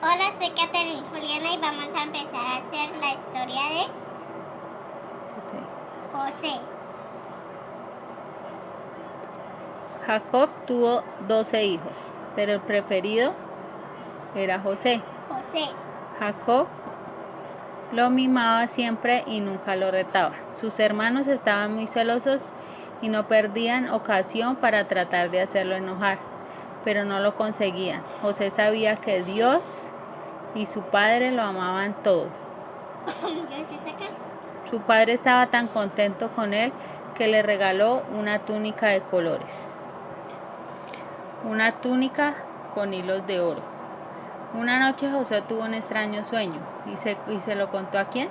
Hola, soy Catherine Juliana y vamos a empezar a hacer la historia de José. Jacob tuvo 12 hijos, pero el preferido era José. Jacob lo mimaba siempre y nunca lo retaba. Sus hermanos estaban muy celosos y no perdían ocasión para tratar de hacerlo enojar, pero no lo conseguían. José sabía que Dios y su padre lo amaban todo. Su padre estaba tan contento con él que le regaló una túnica de colores. Una túnica con hilos de oro. Una noche José tuvo un extraño sueño y se lo contó ¿a quién?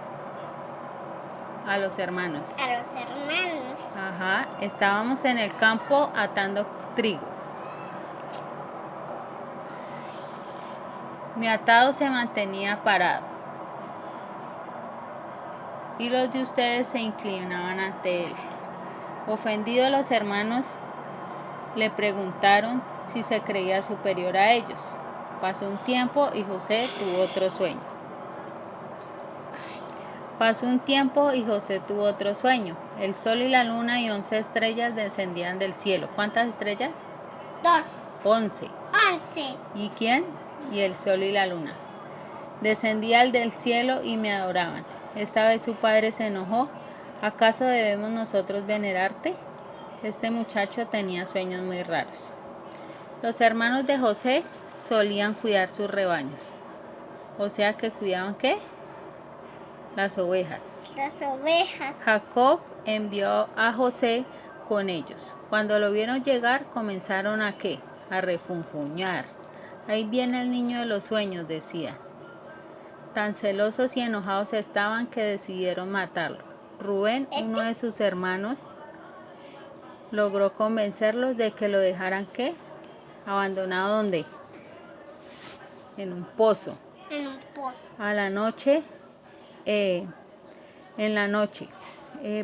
A los hermanos. A los hermanos. Ajá, estábamos en el campo atando trigo. Mi atado se mantenía parado y los de ustedes se inclinaban ante él. Ofendidos los hermanos le preguntaron si se creía superior a ellos. Pasó un tiempo y José tuvo otro sueño. El sol y la luna y 11 estrellas descendían del cielo. ¿Cuántas estrellas? 11. ¿Y quién? Y el sol y la luna. Descendían del cielo y me adoraban. Esta vez su padre se enojó. ¿Acaso debemos nosotros venerarte? Este muchacho tenía sueños muy raros. Los hermanos de José solían cuidar sus rebaños. O sea que cuidaban ¿qué? Las ovejas. Jacob envió a José con ellos. Cuando lo vieron llegar, comenzaron ¿a qué? A refunfuñar. Ahí viene el niño de los sueños, decía. Tan celosos y enojados estaban que decidieron matarlo. Rubén, uno de sus hermanos, logró convencerlos de que lo dejaran ¿qué? Abandonado ¿dónde? En un pozo. En la noche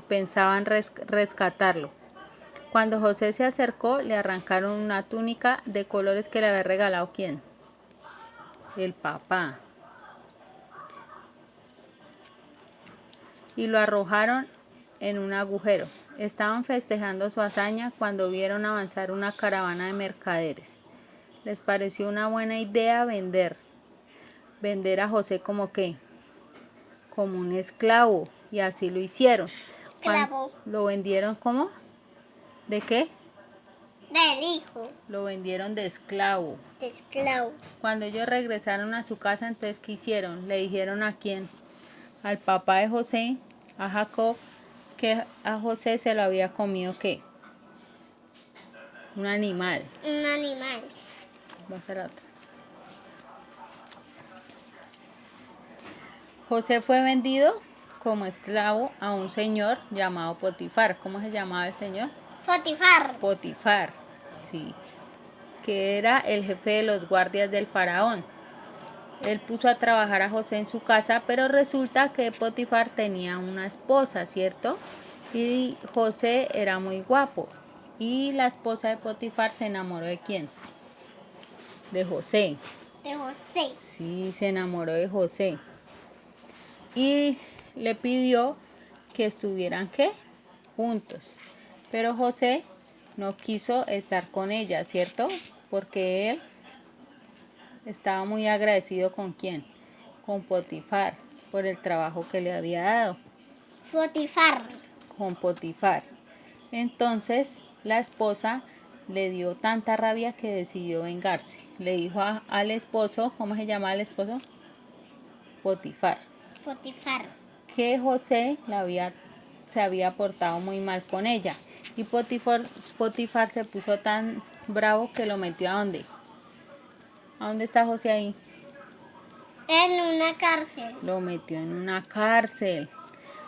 pensaban rescatarlo. Cuando José se acercó, le arrancaron una túnica de colores que le había regalado ¿quién? El papá. Y lo arrojaron en un agujero. Estaban festejando su hazaña cuando vieron avanzar una caravana de mercaderes. Les pareció una buena idea vender a José como ¿qué? Como un esclavo, y así lo hicieron. ¿Lo vendieron como? ¿De qué? Del hijo. Lo vendieron de esclavo. Cuando ellos regresaron a su casa, entonces ¿qué hicieron? Le dijeron ¿a quién? Al papá de José, a Jacob, que a José se lo había comido ¿qué? Un animal. Va a ser otro. José fue vendido como esclavo a un señor llamado Potifar. ¿Cómo se llamaba el señor? Potifar, sí, que era el jefe de los guardias del faraón. Él puso a trabajar a José en su casa, pero resulta que Potifar tenía una esposa, ¿cierto? Y José era muy guapo. Y la esposa de Potifar se enamoró ¿de quién? De José. Sí, se enamoró de José. Y le pidió que estuvieran ¿qué? Juntos. Pero José no quiso estar con ella, ¿cierto? Porque él estaba muy agradecido ¿con quién? Con Potifar, por el trabajo que le había dado. Con Potifar. Entonces la esposa le dio tanta rabia que decidió vengarse. Le dijo al esposo, ¿cómo se llama el esposo? Potifar. Que José se había portado muy mal con ella. Y Potifar se puso tan bravo que lo metió ¿a dónde? ¿A dónde está José ahí? En una cárcel. Lo metió en una cárcel.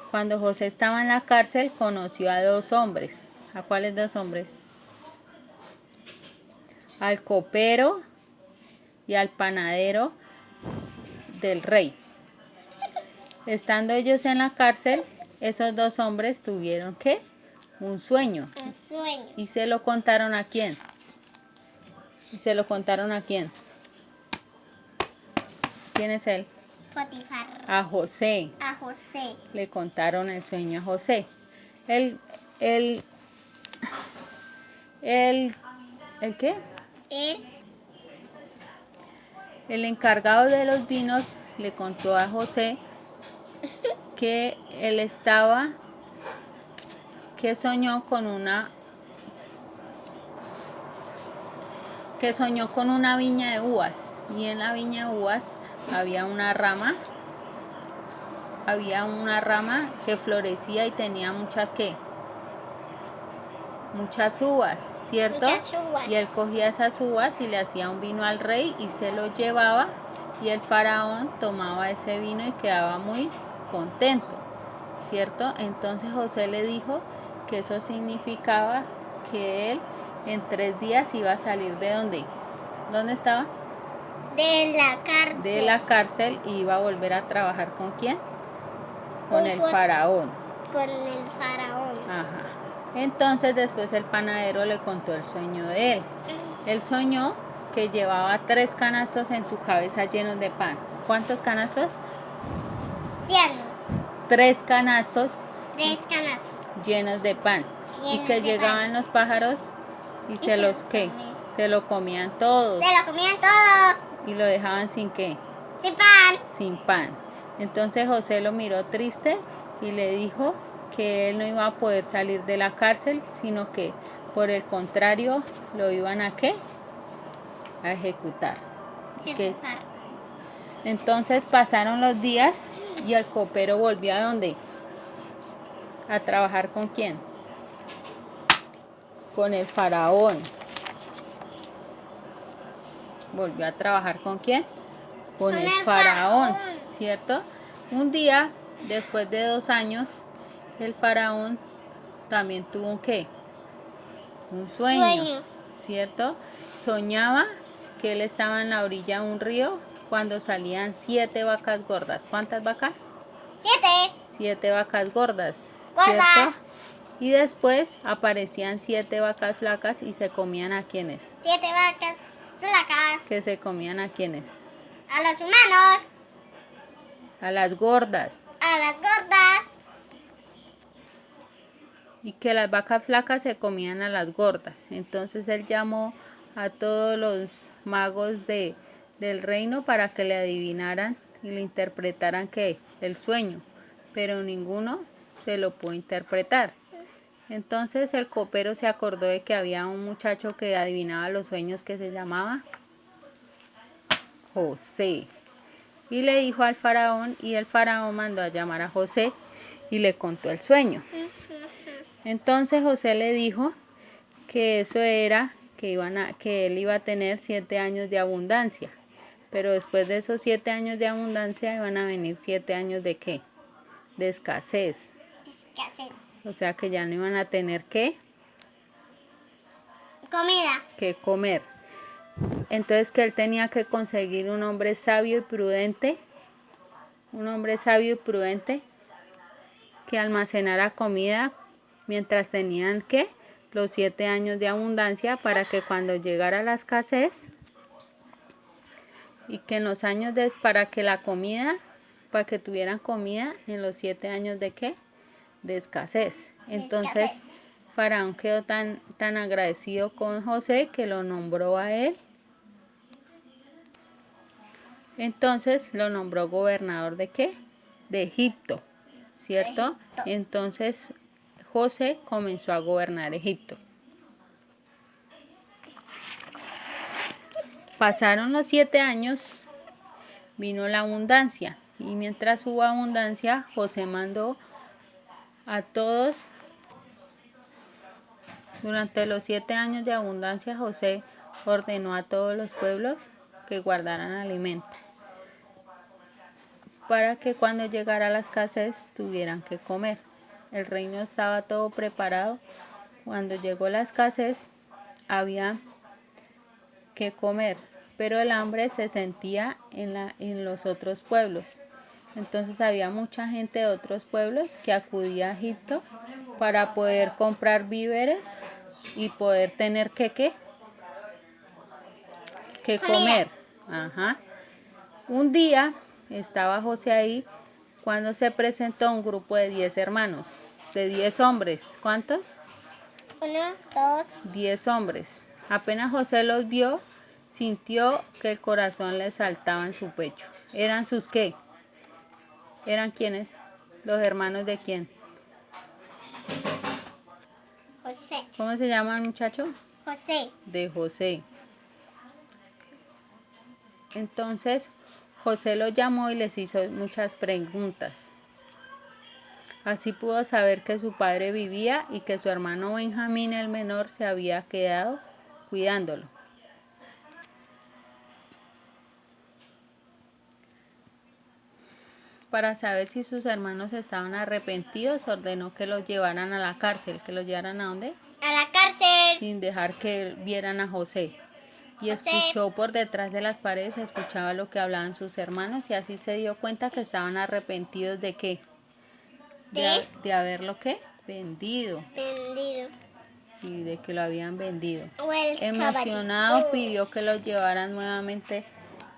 Cuando José estaba en la cárcel, conoció a 2 hombres. ¿A cuáles 2 hombres? Al copero y al panadero del rey. Estando ellos en la cárcel, esos 2 hombres tuvieron ¿qué? Un sueño. ¿Y se lo contaron a quién? ¿Quién es él? Potifar. A José. A José. Le contaron el sueño a José. El ¿el qué? El encargado de los vinos le contó a José que que soñó con una viña de uvas, y en la viña de uvas había una rama que florecía y tenía muchas uvas, ¿cierto? Muchas uvas. Y él cogía esas uvas y le hacía un vino al rey y se lo llevaba, y el faraón tomaba ese vino y quedaba muy contento, ¿cierto? Entonces José le dijo que eso significaba que él en 3 días iba a salir de ¿dónde? ¿Dónde estaba? De la cárcel. De la cárcel, y iba a volver a trabajar ¿con quién? Con el faraón. Con el faraón. Ajá. Entonces después el panadero le contó el sueño de él. Él soñó que llevaba 3 canastos en su cabeza llenos de pan. ¿Cuántos canastos? 100. 3 canastos. 3 canastos. Llenos de pan. Y que llegaban los pájaros y se lo comían todos. Se lo comían todo. Y lo dejaban sin ¿qué? Sin pan. Sin pan. Entonces José lo miró triste y le dijo que él no iba a poder salir de la cárcel, sino que por el contrario lo iban a ¿qué? A ejecutar. Entonces pasaron los días y el copero volvió ¿a dónde? A trabajar ¿con quién? Con el faraón. Volvió a trabajar ¿con quién? Con el faraón, ¿cierto? Un día, después de 2 años, el faraón también tuvo un ¿qué? Un sueño, ¿cierto? Soñaba que él estaba en la orilla de un río cuando salían 7 vacas gordas. ¿Cuántas vacas? 7. 7 vacas gordas, ¿cierto? Y después aparecían 7 vacas flacas y se comían ¿a quiénes? 7 vacas flacas. ¿Que se comían a quiénes? A los humanos. A las gordas. A las gordas. Y que las vacas flacas se comían a las gordas. Entonces él llamó a todos los magos del reino para que le adivinaran y le interpretaran ¿qué? El sueño. Pero ninguno se lo pudo interpretar. Entonces el copero se acordó de que había un muchacho que adivinaba los sueños que se llamaba José. Y le dijo al faraón, y el faraón mandó a llamar a José y le contó el sueño. Entonces José le dijo que eso era que él iba a tener 7 años de abundancia, pero después de esos 7 años de abundancia iban a venir 7 años de ¿qué? De escasez. O sea que ya no iban a tener ¿qué? Comida. Que comer. Entonces que él tenía que conseguir un hombre sabio y prudente, que almacenara comida mientras tenían ¿qué? Los 7 años de abundancia, para que cuando llegara la escasez, y que en los años para que tuvieran comida en los 7 años de ¿qué? De escasez. Entonces Faraón quedó tan agradecido con José que lo nombró a él. Entonces lo nombró gobernador ¿de qué? De Egipto, ¿cierto? Entonces José comenzó a gobernar Egipto. Pasaron los 7 años, vino la abundancia, y mientras hubo abundancia, José mandó a todos. Durante los 7 años de abundancia, José ordenó a todos los pueblos que guardaran alimento, para que cuando llegara la escasez tuvieran que comer. El reino estaba todo preparado. Cuando llegó la escasez, había que comer, pero el hambre se sentía en los otros pueblos. Entonces había mucha gente de otros pueblos que acudía a Egipto para poder comprar víveres y poder tener que comer. Ajá. Un día estaba José ahí cuando se presentó un grupo de 10 hermanos, de 10 hombres. ¿Cuántos? 1, 2. 10 hombres. Apenas José los vio, sintió que el corazón le saltaba en su pecho. ¿Eran sus qué? ¿Eran quiénes? ¿Los hermanos de quién? José. ¿Cómo se llama el muchacho? José. De José. Entonces, José los llamó y les hizo muchas preguntas. Así pudo saber que su padre vivía y que su hermano Benjamín, el menor, se había quedado cuidándolo. Para saber si sus hermanos estaban arrepentidos, ordenó que los llevaran a la cárcel. ¿Que los llevaran a dónde? A la cárcel. Sin dejar que vieran a José. Y escuchó por detrás de las paredes, escuchaba lo que hablaban sus hermanos y así se dio cuenta que estaban arrepentidos ¿de qué? De haberlo ¿qué? Vendido. Vendido. Sí, de que lo habían vendido. Emocionado Emocionado pidió que los llevaran nuevamente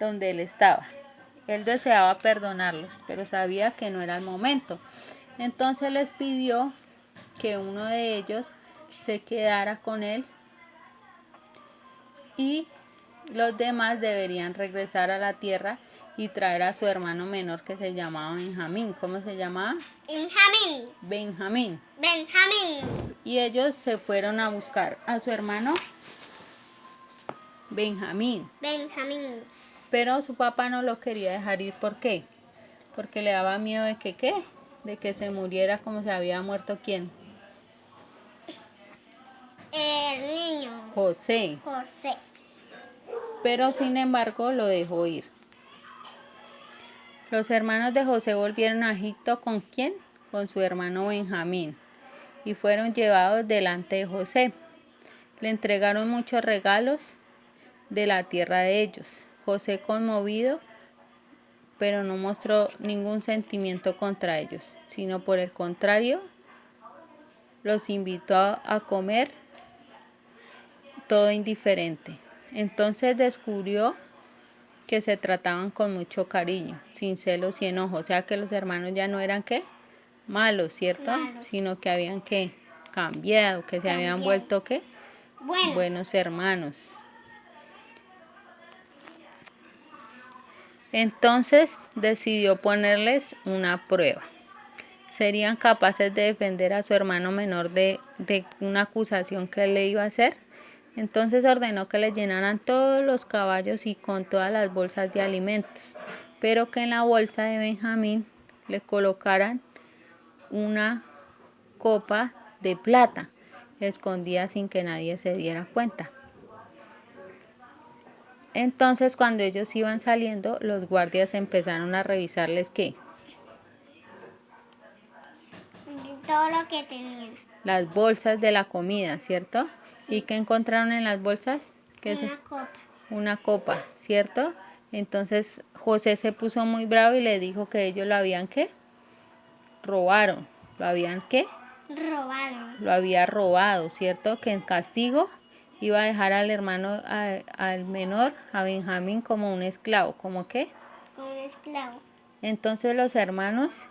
donde él estaba. Él deseaba perdonarlos, pero sabía que no era el momento. Entonces les pidió que uno de ellos se quedara con él y los demás deberían regresar a la tierra y traer a su hermano menor que se llamaba Benjamín. ¿Cómo se llamaba? Benjamín. Benjamín. Benjamín. Y ellos se fueron a buscar a su hermano Benjamín. Benjamín. Pero su papá no lo quería dejar ir. ¿Por qué? Porque le daba miedo de que ¿qué? De que se muriera como se había muerto ¿quién? El niño. José. José. Pero sin embargo lo dejó ir. Los hermanos de José volvieron a Egipto ¿con quién? Con su hermano Benjamín. Y fueron llevados delante de José. Le entregaron muchos regalos de la tierra de ellos. José, conmovido, pero no mostró ningún sentimiento contra ellos, sino por el contrario, los invitó a comer todo indiferente. Entonces descubrió que se trataban con mucho cariño, sin celos y enojo. O sea que los hermanos ya no eran ¿qué? Malos, ¿cierto? Malos. Sino que habían ¿qué? Cambiado, que se habían vuelto ¿qué? Buenos hermanos. Entonces decidió ponerles una prueba. ¿Serían capaces de defender a su hermano menor de una acusación que él le iba a hacer? Entonces ordenó que le llenaran todos los caballos y con todas las bolsas de alimentos, pero que en la bolsa de Benjamín le colocaran una copa de plata, escondida sin que nadie se diera cuenta. Entonces cuando ellos iban saliendo, los guardias empezaron a revisarles ¿qué? Todo lo que tenían. Las bolsas de la comida, ¿cierto? Sí. ¿Y qué encontraron en las bolsas? Una copa. Una copa, ¿cierto? Entonces José se puso muy bravo y le dijo que ellos lo habían ¿qué? Robaron. ¿Lo habían qué? Robaron. Lo había robado, ¿cierto? Que en castigo iba a dejar al hermano, al menor, a Benjamín, como un esclavo. ¿Cómo qué? Como un esclavo. Entonces los hermanos